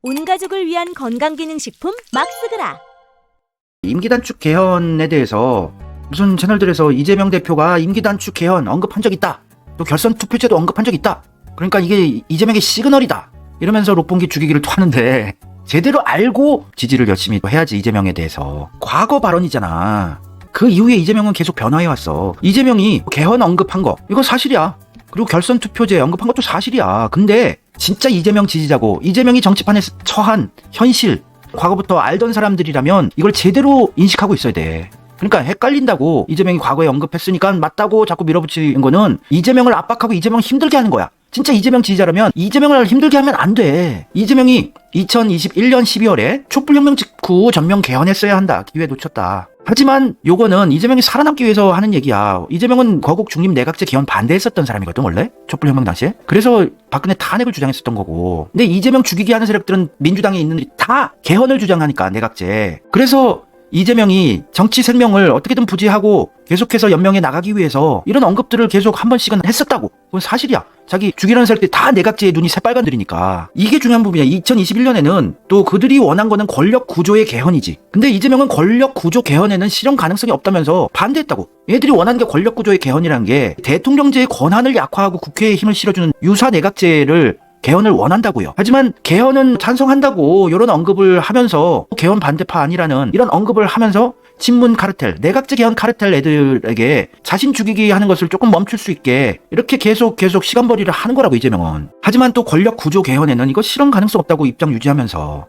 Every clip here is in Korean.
온 가족을 위한 건강기능식품 막스그라. 임기단축 개헌에 대해서 무슨 채널들에서 이재명 대표가 임기단축 개헌 언급한 적 있다. 또 결선 투표제도 언급한 적 있다. 그러니까 이게 이재명의 시그널이다. 이러면서 록봉기 죽이기를 토하는데 제대로 알고 지지를 열심히 해야지 이재명에 대해서. 과거 발언이잖아. 그 이후에 이재명은 계속 변화해왔어. 이재명이 개헌 언급한 거 이거 사실이야. 그리고 결선 투표제 언급한 것도 사실이야. 근데 진짜 이재명 지지자고 이재명이 정치판에 처한 현실 과거부터 알던 사람들이라면 이걸 제대로 인식하고 있어야 돼. 그러니까 헷갈린다고 이재명이 과거에 언급했으니까 맞다고 자꾸 밀어붙이는 거는 이재명을 압박하고 이재명을 힘들게 하는 거야. 진짜 이재명 지지자라면 이재명을 힘들게 하면 안 돼. 이재명이 2021년 12월에 촛불혁명 직후 전면 개헌했어야 한다. 기회 놓쳤다. 하지만 요거는 이재명이 살아남기 위해서 하는 얘기야. 이재명은 거국 중립 내각제 개헌 반대했었던 사람이거든 원래 촛불혁명 당시에. 그래서 박근혜 탄핵을 주장했었던 거고. 근데 이재명 죽이게 하는 세력들은 민주당에 있는 다 개헌을 주장하니까 내각제. 그래서 이재명이 정치 생명을 어떻게든 부지하고 계속해서 연명해 나가기 위해서 이런 언급들을 계속 한 번씩은 했었다고. 그건 사실이야. 자기 죽이려는 세력들이 다 내각제에 눈이 새빨간들이니까. 이게 중요한 부분이야. 2021년에는 또 그들이 원한 거는 권력 구조의 개헌이지. 근데 이재명은 권력 구조 개헌에는 실현 가능성이 없다면서 반대했다고. 얘들이 원하는 게 권력 구조의 개헌이라는 게 대통령제의 권한을 약화하고 국회에 힘을 실어주는 유사 내각제를 개헌을 원한다고요. 하지만 개헌은 찬성한다고 이런 언급을 하면서 개헌 반대파 아니라는 이런 언급을 하면서 친문 카르텔, 내각제 개헌 카르텔 애들에게 자신 죽이기 하는 것을 조금 멈출 수 있게 이렇게 계속 시간벌이를 하는 거라고 이재명은. 하지만 또 권력 구조 개헌에는 이거 실현 가능성 없다고 입장 유지하면서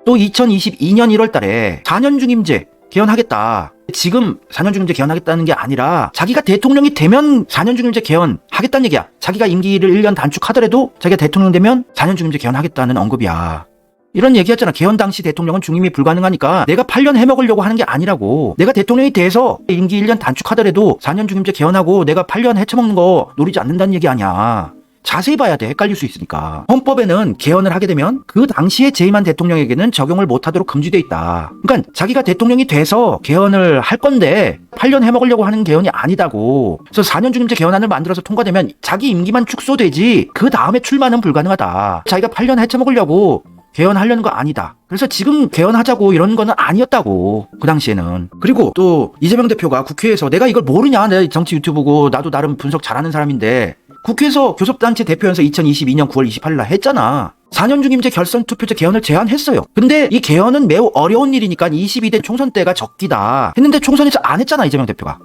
또 2022년 1월 달에 4년 중임제 개헌하겠다. 지금 4년 중임제 개헌하겠다는 게 아니라 자기가 대통령이 되면 4년 중임제 개헌하겠다는 얘기야. 자기가 임기를 1년 단축하더라도 자기가 대통령 되면 4년 중임제 개헌하겠다는 언급이야. 이런 얘기했잖아. 개헌 당시 대통령은 중임이 불가능하니까 내가 8년 해먹으려고 하는 게 아니라고. 내가 대통령이 돼서 임기 1년 단축하더라도 4년 중임제 개헌하고 내가 8년 해쳐먹는 거 노리지 않는다는 얘기 아니야. 자세히 봐야 돼. 헷갈릴 수 있으니까. 헌법에는 개헌을 하게 되면 그 당시에 재임한 대통령에게는 적용을 못하도록 금지돼 있다. 그러니까 자기가 대통령이 돼서 개헌을 할 건데 8년 해먹으려고 하는 개헌이 아니다고. 그래서 4년 중임제 개헌안을 만들어서 통과되면 자기 임기만 축소되지 그 다음에 출마는 불가능하다. 자기가 8년 해쳐먹으려고 개헌하려는 거 아니다. 그래서 지금 개헌하자고 이런 거는 아니었다고. 그 당시에는. 그리고 또 이재명 대표가 국회에서 내가 이걸 모르냐. 내가 정치 유튜브고 나도 나름 분석 잘하는 사람인데 국회에서 교섭단체 대표연서 2022년 9월 28일 날 했잖아. 4년 중임제 결선 투표제 개헌을 제안했어요. 근데 이 개헌은 매우 어려운 일이니까 22대 총선 때가 적기다 했는데 총선에서 안 했잖아 이재명 대표가.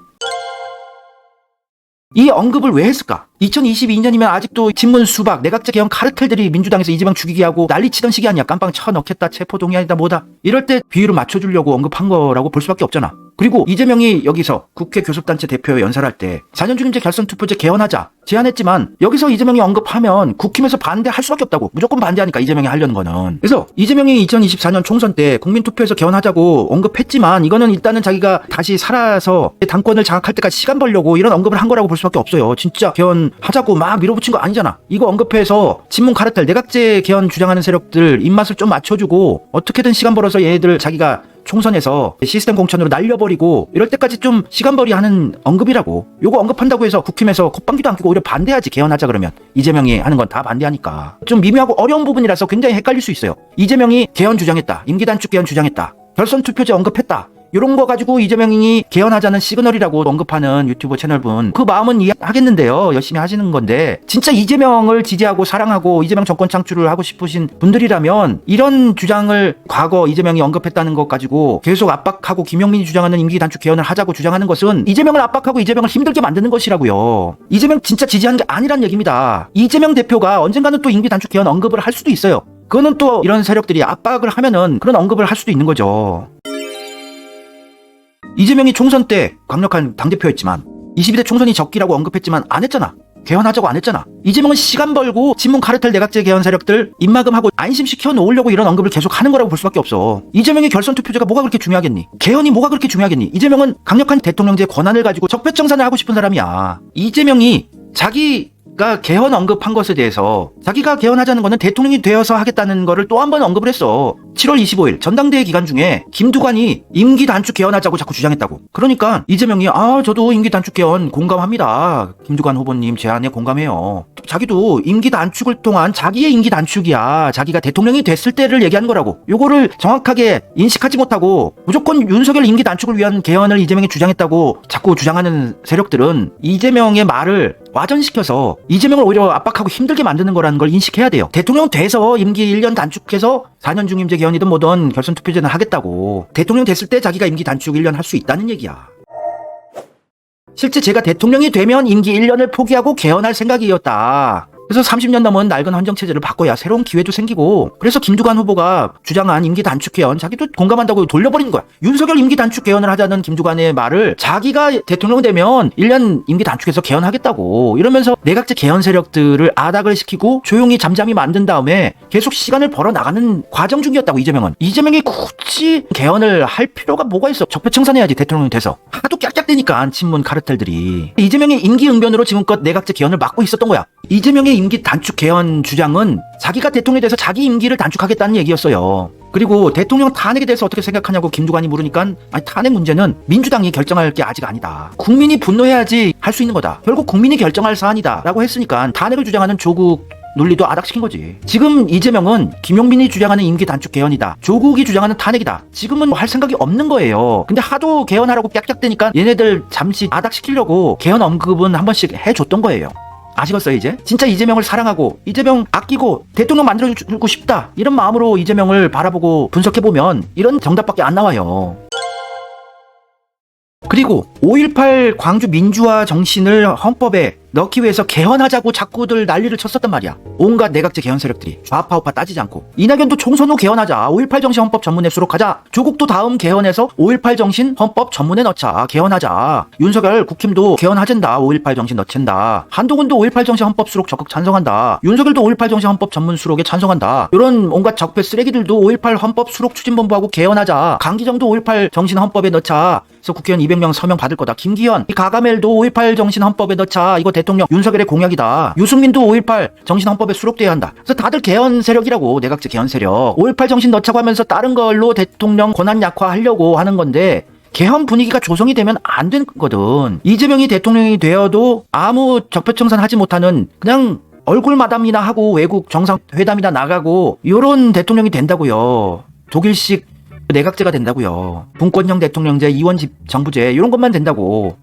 이 언급을 왜 했을까? 2022년이면 아직도 친문 수박, 내각제 개헌 카르텔들이 민주당에서 이재명 죽이기 하고 난리치던 시기 아니야. 깜빵 쳐넣겠다, 체포동의안이다 뭐다. 이럴 때 비율을 맞춰주려고 언급한 거라고 볼 수밖에 없잖아. 그리고 이재명이 여기서 국회 교섭단체 대표 연설할 때 4년 중임제 결선 투표제 개헌하자 제안했지만 여기서 이재명이 언급하면 국힘에서 반대할 수밖에 없다고. 무조건 반대하니까 이재명이 하려는 거는. 그래서 이재명이 2024년 총선 때 국민투표에서 개헌하자고 언급했지만 이거는 일단은 자기가 다시 살아서 당권을 장악할 때까지 시간 벌려고 이런 언급을 한 거라고 볼 수밖에 없어요. 진짜 개헌하자고 막 밀어붙인 거 아니잖아. 이거 언급해서 친문 카르텔 내각제 개헌 주장하는 세력들 입맛을 좀 맞춰주고 어떻게든 시간 벌어서 얘들 자기가 총선에서 시스템 공천으로 날려버리고 이럴 때까지 좀 시간벌이 하는 언급이라고. 요거 언급한다고 해서 국힘에서 콧방귀도 안 끼고 오히려 반대하지. 개헌하자 그러면 이재명이 하는 건 다 반대하니까. 좀 미묘하고 어려운 부분이라서 굉장히 헷갈릴 수 있어요. 이재명이 개헌 주장했다, 임기단축 개헌 주장했다, 결선 투표제 언급했다, 이런 거 가지고 이재명이 개헌하자는 시그널이라고 언급하는 유튜브 채널분 그 마음은 이해하겠는데요. 열심히 하시는 건데 진짜 이재명을 지지하고 사랑하고 이재명 정권 창출을 하고 싶으신 분들이라면 이런 주장을 과거 이재명이 언급했다는 것 가지고 계속 압박하고 김용민이 주장하는 임기 단축 개헌을 하자고 주장하는 것은 이재명을 압박하고 이재명을 힘들게 만드는 것이라고요. 이재명 진짜 지지하는 게 아니란 얘기입니다. 이재명 대표가 언젠가는 또 임기 단축 개헌 언급을 할 수도 있어요. 그거는 또 이런 세력들이 압박을 하면은 그런 언급을 할 수도 있는 거죠. 이재명이 총선 때 강력한 당대표였지만 22대 총선이 적기라고 언급했지만 안 했잖아. 개헌하자고 안 했잖아. 이재명은 시간 벌고 친문 카르텔 내각제 개헌 세력들 입막음하고 안심시켜 놓으려고 이런 언급을 계속 하는 거라고 볼 수밖에 없어. 이재명의 결선 투표제가 뭐가 그렇게 중요하겠니? 개헌이 뭐가 그렇게 중요하겠니? 이재명은 강력한 대통령제 권한을 가지고 적폐청산을 하고 싶은 사람이야. 이재명이 자기가 개헌 언급한 것에 대해서 자기가 개헌하자는 거는 대통령이 되어서 하겠다는 거를 또 한 번 언급을 했어. 7월 25일 전당대회 기간 중에 김두관이 임기 단축 개헌하자고 자꾸 주장했다고. 그러니까 이재명이 저도 임기 단축 개헌 공감합니다. 김두관 후보님 제안에 공감해요. 자기도 임기 단축을 통한 자기의 임기 단축이야. 자기가 대통령이 됐을 때를 얘기하는 거라고. 요거를 정확하게 인식하지 못하고 무조건 윤석열 임기 단축을 위한 개헌을 이재명이 주장했다고 자꾸 주장하는 세력들은 이재명의 말을 와전시켜서 이재명을 오히려 압박하고 힘들게 만드는 거라는 걸 인식해야 돼요. 대통령 돼서 임기 1년 단축해서 4년 중임제 개헌이든 뭐든 결선 투표제는 하겠다고. 대통령 됐을 때 자기가 임기 단축 1년 할 수 있다는 얘기야. 실제 제가 대통령이 되면 임기 1년을 포기하고 개헌할 생각이었다. 그래서 30년 넘은 낡은 헌정체제를 바꿔야 새로운 기회도 생기고, 그래서 김두관 후보가 주장한 임기 단축 개헌 자기도 공감한다고 돌려버린 거야. 윤석열 임기 단축 개헌을 하자는 김두관의 말을 자기가 대통령 되면 1년 임기 단축해서 개헌하겠다고 이러면서 내각제 개헌 세력들을 아닥을 시키고 조용히 잠잠히 만든 다음에 계속 시간을 벌어 나가는 과정 중이었다고. 이재명이 굳이 개헌을 할 필요가 뭐가 있어. 적폐청산해야지 대통령이 돼서. 하도 깍깍대니까 친문 카르텔들이. 이재명의 임기응변으로 지금껏 내각제 개헌을 막고 있었던 거야. 이재명의 임기 단축 개헌 주장은 자기가 대통령이 돼서 자기 임기를 단축하겠다는 얘기였어요. 그리고 대통령 탄핵에 대해서 어떻게 생각하냐고 김두관이 물으니까 탄핵 문제는 민주당이 결정할 게 아직 아니다. 국민이 분노해야지 할 수 있는 거다. 결국 국민이 결정할 사안이다 라고 했으니까 탄핵을 주장하는 조국 논리도 아닥시킨 거지. 지금 이재명은 김용민이 주장하는 임기 단축 개헌이다. 조국이 주장하는 탄핵이다. 지금은 할 생각이 없는 거예요. 근데 하도 개헌하라고 깍깍대니까 얘네들 잠시 아닥시키려고 개헌 언급은 한 번씩 해줬던 거예요. 아시겠어요 이제? 진짜 이재명을 사랑하고 이재명 아끼고 대통령 만들어주고 싶다 이런 마음으로 이재명을 바라보고 분석해보면 이런 정답밖에 안 나와요. 그리고 5.18 광주 민주화 정신을 헌법에 넣기 위해서 개헌하자고 자꾸들 난리를 쳤었단 말이야. 온갖 내각제 개헌 세력들이 좌파 우파 따지지 않고. 이낙연도 총선 후 개헌하자. 5.18 정신 헌법 전문에 수록하자. 조국도 다음 개헌해서 5.18 정신 헌법 전문에 넣자. 개헌하자. 윤석열 국힘도 개헌하잔다. 5.18 정신 넣친다. 한동훈도 5.18 정신 헌법 수록 적극 찬성한다. 윤석열도 5.18 정신 헌법 전문 수록에 찬성한다. 이런 온갖 적폐 쓰레기들도 5.18 헌법 수록 추진본부하고 개헌하자. 강기정도 5.18 정신 헌법에 넣자. 그래서 국회의원 200명 서명 받을 거다. 김기현, 가가멜도 5.18 정신 헌법에 넣자. 이거 대통령 윤석열의 공약이다. 유승민도 5.18 정신 헌법에 수록돼야 한다. 그래서 다들 개헌 세력이라고. 내각제 개헌 세력. 5.18 정신 넣자고 하면서 다른 걸로 대통령 권한 약화하려고 하는 건데 개헌 분위기가 조성이 되면 안 되는 거거든. 이재명이 대통령이 되어도 아무 적폐청산 하지 못하는 그냥 얼굴 마담이나 하고 외국 정상회담이나 나가고 이런 대통령이 된다고요. 독일식 내각제가 된다고요. 분권형 대통령제, 이원집 정부제 이런 것만 된다고.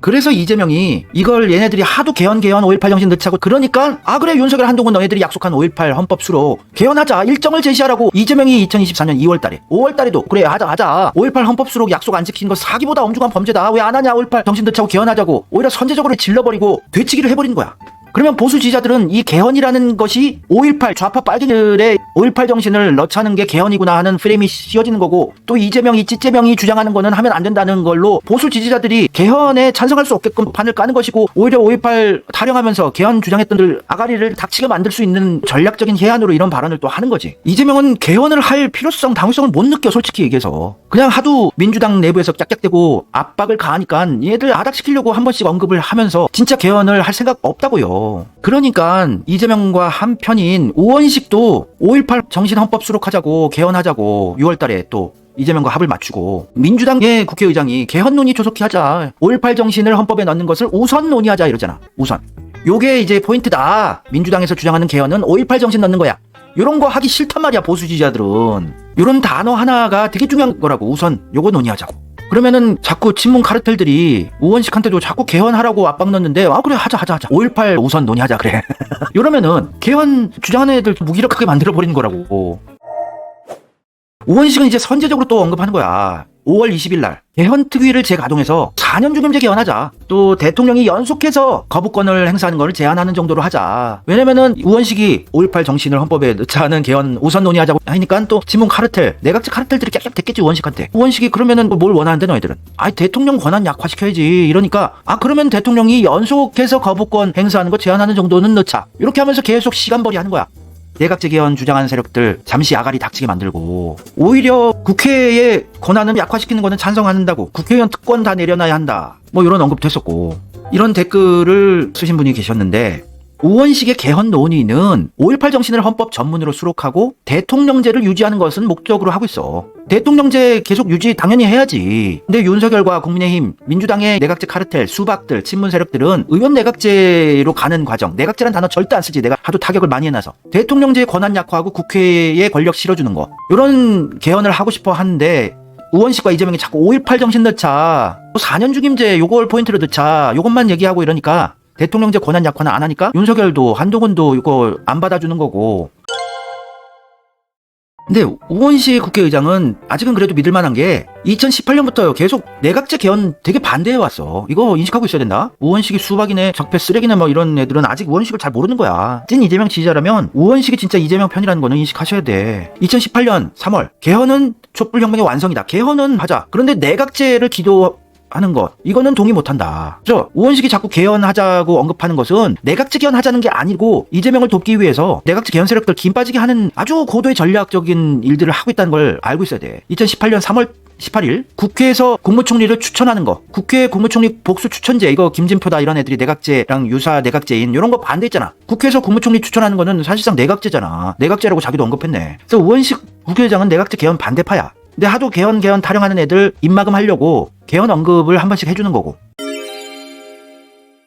그래서 이재명이 이걸 얘네들이 하도 개헌 5.18 정신 넣자고 그러니까 그래 윤석열 한동훈 너희들이 약속한 5.18 헌법 수록 개헌하자 일정을 제시하라고 이재명이 2024년 2월달에 5월달에도 그래 하자 5.18 헌법 수록 약속 안 지킨 거 사기보다 엄중한 범죄다. 왜 안 하냐 5.18 정신 넣자고 개헌하자고 오히려 선제적으로 질러버리고 되치기를 해버린 거야. 그러면 보수 지지자들은 이 개헌이라는 것이 5.18 좌파 빨갱이들의 5.18 정신을 넣자는 게 개헌이구나 하는 프레임이 씌워지는 거고, 또 이재명이 찌재명이 주장하는 거는 하면 안 된다는 걸로 보수 지지자들이 개헌에 찬성할 수 없게끔 판을 까는 것이고, 오히려 5.18 타령하면서 개헌 주장했던들 아가리를 닥치게 만들 수 있는 전략적인 해안으로 이런 발언을 또 하는 거지. 이재명은 개헌을 할 필요성, 당위성을 못 느껴. 솔직히 얘기해서 그냥 하도 민주당 내부에서 깍깍대고 압박을 가하니까 얘들 아닥시키려고 한 번씩 언급을 하면서 진짜 개헌을 할 생각 없다고요. 그러니까 이재명과 한편인 우원식도 5.18 정신헌법 수록하자고 개헌하자고 6월달에 또 이재명과 합을 맞추고, 민주당의 국회의장이 개헌 논의 조속히 하자, 5.18 정신을 헌법에 넣는 것을 우선 논의하자 이러잖아. 우선. 요게 이제 포인트다. 민주당에서 주장하는 개헌은 5.18 정신 넣는 거야. 요런 거 하기 싫단 말이야 보수 지지자들은. 요런 단어 하나가 되게 중요한 거라고. 우선 요거 논의하자고. 그러면은 자꾸 친문 카르텔들이 우원식한테도 자꾸 개헌하라고 압박 넣는데 그래 하자 5.18 우선 논의하자 그래. 이러면은 개헌 주장하는 애들 무기력하게 만들어버리는 거라고. 우원식은 이제 선제적으로 또 언급하는 거야. 5월 20일 날 개헌 특위를 재가동해서 4년 중임제 개헌하자. 또 대통령이 연속해서 거부권을 행사하는 걸 제한하는 정도로 하자. 왜냐면은 우원식이 5.18 정신을 헌법에 넣자는 개헌 우선 논의하자고 하니까 또 친문 카르텔, 내각제 카르텔들이 깍깍 됐겠지 우원식한테. 우원식이 그러면은 뭘 원하는데 너희들은? 대통령 권한 약화시켜야지. 이러니까 그러면 대통령이 연속해서 거부권 행사하는 거 제한하는 정도는 넣자. 이렇게 하면서 계속 시간벌이 하는 거야. 내각제 개헌 주장하는 세력들 잠시 아가리 닥치게 만들고, 오히려 국회의 권한을 약화시키는 거는 찬성한다고, 국회의원 특권 다 내려놔야 한다, 뭐 이런 언급도 했었고. 이런 댓글을 쓰신 분이 계셨는데, 우원식의 개헌 논의는 5.18 정신을 헌법 전문으로 수록하고 대통령제를 유지하는 것은 목적으로 하고 있어. 대통령제 계속 유지 당연히 해야지. 근데 윤석열과 국민의힘, 민주당의 내각제 카르텔, 수박들, 친문 세력들은 의원 내각제로 가는 과정, 내각제란 단어 절대 안 쓰지. 내가 하도 타격을 많이 해놔서. 대통령제의 권한 약화하고 국회에 권력 실어주는 거. 이런 개헌을 하고 싶어 하는데 우원식과 이재명이 자꾸 5.18 정신 넣자, 4년 중임제 요걸 포인트로 넣자, 요것만 얘기하고 이러니까 대통령제 권한 약화는 안 하니까 윤석열도 한동훈도 이거 안 받아주는 거고. 근데 우원식 국회의장은 아직은 그래도 믿을만한 게 2018년부터 계속 내각제 개헌 되게 반대해왔어. 이거 인식하고 있어야 된다. 우원식이 수박이네, 적폐 쓰레기네 뭐 이런 애들은 아직 우원식을 잘 모르는 거야. 찐 이재명 지지자라면 우원식이 진짜 이재명 편이라는 거는 인식하셔야 돼. 2018년 3월 개헌은 촛불혁명의 완성이다. 개헌은 하자. 그런데 내각제를 하는 것, 이거는 동의 못한다. 우원식이 자꾸 개헌하자고 언급하는 것은 내각제 개헌하자는 게 아니고 이재명을 돕기 위해서 내각제 개헌 세력들 김 빠지게 하는 아주 고도의 전략적인 일들을 하고 있다는 걸 알고 있어야 돼. 2018년 3월 18일 국회에서 국무총리를 추천하는 거, 국회 국무총리 복수 추천제, 이거 김진표다 이런 애들이 내각제랑 유사 내각제인 이런 거 반대했잖아. 국회에서 국무총리 추천하는 거는 사실상 내각제잖아. 내각제라고 자기도 언급했네. 그래서 우원식 국회의장은 내각제 개헌 반대파야. 근데 하도 개헌 타령하는 애들 입막음 하려고 개헌 언급을 한 번씩 해주는 거고.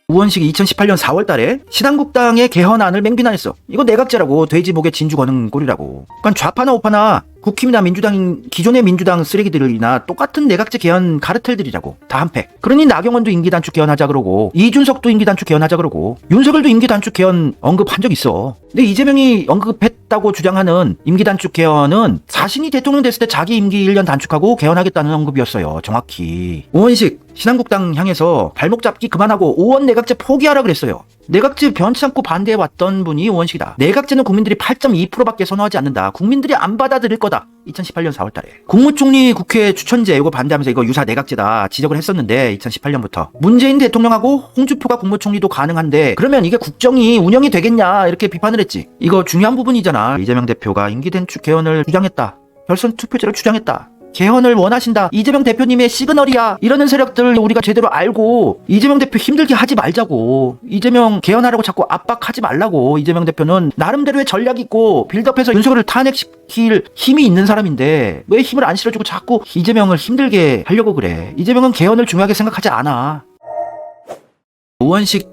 우원식이 2018년 4월 달에 신한국당의 개헌안을 맹비난했어. 이거 내각제라고, 돼지 목에 진주 거는 꼴이라고. 그러니까 좌파나 우파나 국힘이나 민주당, 기존의 민주당 쓰레기들이나 똑같은 내각제 개헌 카르텔들이라고. 다 한패. 그러니 나경원도 임기단축 개헌하자 그러고, 이준석도 임기단축 개헌하자 그러고, 윤석열도 임기단축 개헌 언급한 적 있어. 근데 이재명이 언급했다고 주장하는 임기단축 개헌은 자신이 대통령 됐을 때 자기 임기 1년 단축하고 개헌하겠다는 언급이었어요. 정확히. 우원식 신한국당 향해서 발목 잡기 그만하고 5원 내각제 포기하라 그랬어요. 내각제 변치 않고 반대해왔던 분이 우원식이다. 내각제는 국민들이 8.2%밖에 선호하지 않는다. 국민들이 안 받아들일 거다. 2018년 4월 달에. 국무총리 국회 추천제 이거 반대하면서 이거 유사 내각제다 지적을 했었는데 2018년부터. 문재인 대통령하고 홍준표가 국무총리도 가능한데 그러면 이게 국정이 운영이 되겠냐 이렇게 비판을 했지. 이거 중요한 부분이잖아. 이재명 대표가 임기 단축 개헌을 주장했다. 결선 투표제를 주장했다. 개헌을 원하신다. 이재명 대표님의 시그널이야. 이러는 세력들 우리가 제대로 알고 이재명 대표 힘들게 하지 말자고. 이재명 개헌하라고 자꾸 압박하지 말라고. 이재명 대표는 나름대로의 전략이 있고 빌드업해서 윤석열을 탄핵시킬 힘이 있는 사람인데 왜 힘을 안 실어주고 자꾸 이재명을 힘들게 하려고 그래. 이재명은 개헌을 중요하게 생각하지 않아. 우원식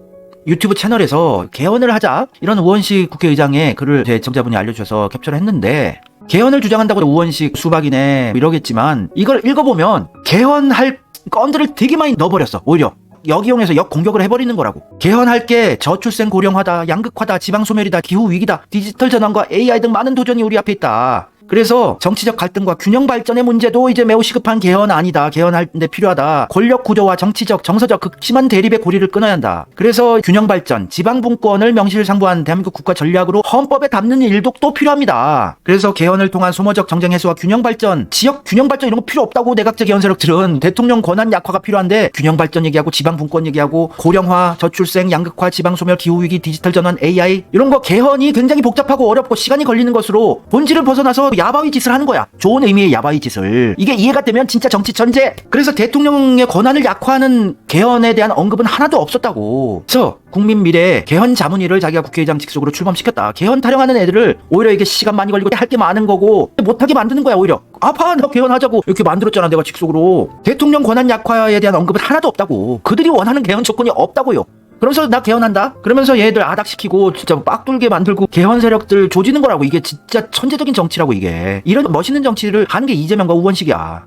유튜브 채널에서 개헌을 하자 이런 우원식 국회의장의 글을 제 애청자분이 알려주셔서 캡처를 했는데, 개헌을 주장한다고 우원식 수박이네 이러겠지만 이걸 읽어보면 개헌할 건들을 되게 많이 넣어버렸어. 오히려 역이용해서 역공격을 해버리는 거라고. 개헌할 게 저출생 고령화다, 양극화다, 지방소멸이다, 기후위기다, 디지털 전환과 AI 등 많은 도전이 우리 앞에 있다. 그래서 정치적 갈등과 균형 발전의 문제도 이제 매우 시급한 개헌 아니다. 개헌할 때 필요하다. 권력 구조와 정치적, 정서적 극심한 대립의 고리를 끊어야 한다. 그래서 균형 발전, 지방 분권을 명실상부한 대한민국 국가 전략으로 헌법에 담는 일도 또 필요합니다. 그래서 개헌을 통한 소모적 정쟁 해소와 균형 발전, 지역 균형 발전 이런 거 필요 없다고 내각제 개헌 세력들은. 대통령 권한 약화가 필요한데 균형 발전 얘기하고 지방 분권 얘기하고 고령화, 저출생, 양극화, 지방 소멸, 기후 위기, 디지털 전환, AI 이런 거 개헌이 굉장히 복잡하고 어렵고 시간이 걸리는 것으로 본질을 벗어나서 야바위 짓을 하는 거야. 좋은 의미의 야바위 짓을. 이게 이해가 되면 진짜 정치 천재. 그래서 대통령의 권한을 약화하는 개헌에 대한 언급은 하나도 없었다고. 그래서 국민 미래 개헌 자문위를 자기가 국회의장 직속으로 출범시켰다. 개헌 타령하는 애들을 오히려 이게 시간 많이 걸리고 할 게 많은 거고 못하게 만드는 거야. 오히려 아파 나 개헌하자고 이렇게 만들었잖아 내가 직속으로. 대통령 권한 약화에 대한 언급은 하나도 없다고. 그들이 원하는 개헌 조건이 없다고요. 그러면서 나 개헌한다? 그러면서 얘들 아닥시키고 진짜 빡돌게 만들고 개헌 세력들 조지는 거라고. 이게 진짜 천재적인 정치라고. 이게 이런 멋있는 정치를 하는 게 이재명과 우원식이야.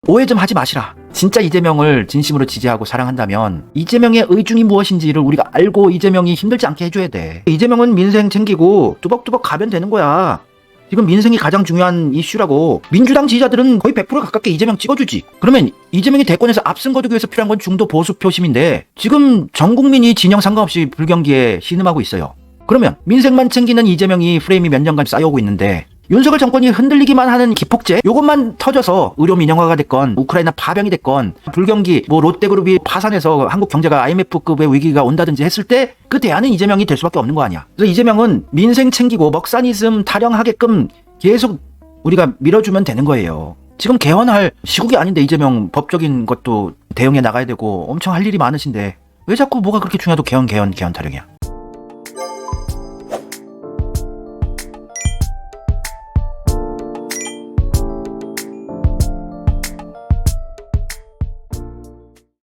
오해 좀 하지 마시라. 진짜 이재명을 진심으로 지지하고 사랑한다면 이재명의 의중이 무엇인지를 우리가 알고 이재명이 힘들지 않게 해줘야 돼. 이재명은 민생 챙기고 뚜벅뚜벅 가면 되는 거야. 지금 민생이 가장 중요한 이슈라고. 민주당 지지자들은 거의 100% 가깝게 이재명 찍어주지. 그러면 이재명이 대권에서 압승 거두기 위해서 필요한 건 중도 보수 표심인데 지금 전 국민이 진영 상관없이 불경기에 신음하고 있어요. 그러면 민생만 챙기는 이재명이 프레임이 몇 년간 쌓여오고 있는데 윤석열 정권이 흔들리기만 하는 기폭제 요것만 터져서 의료 민영화가 됐건 우크라이나 파병이 됐건 불경기 롯데그룹이 파산해서 한국 경제가 IMF급의 위기가 온다든지 했을 때 그 대안은 이재명이 될 수밖에 없는 거 아니야. 그래서 이재명은 민생 챙기고 먹사니즘 타령하게끔 계속 우리가 밀어주면 되는 거예요. 지금 개헌할 시국이 아닌데 이재명 법적인 것도 대응해 나가야 되고 엄청 할 일이 많으신데 왜 자꾸 뭐가 그렇게 중요하도 개헌 타령이야?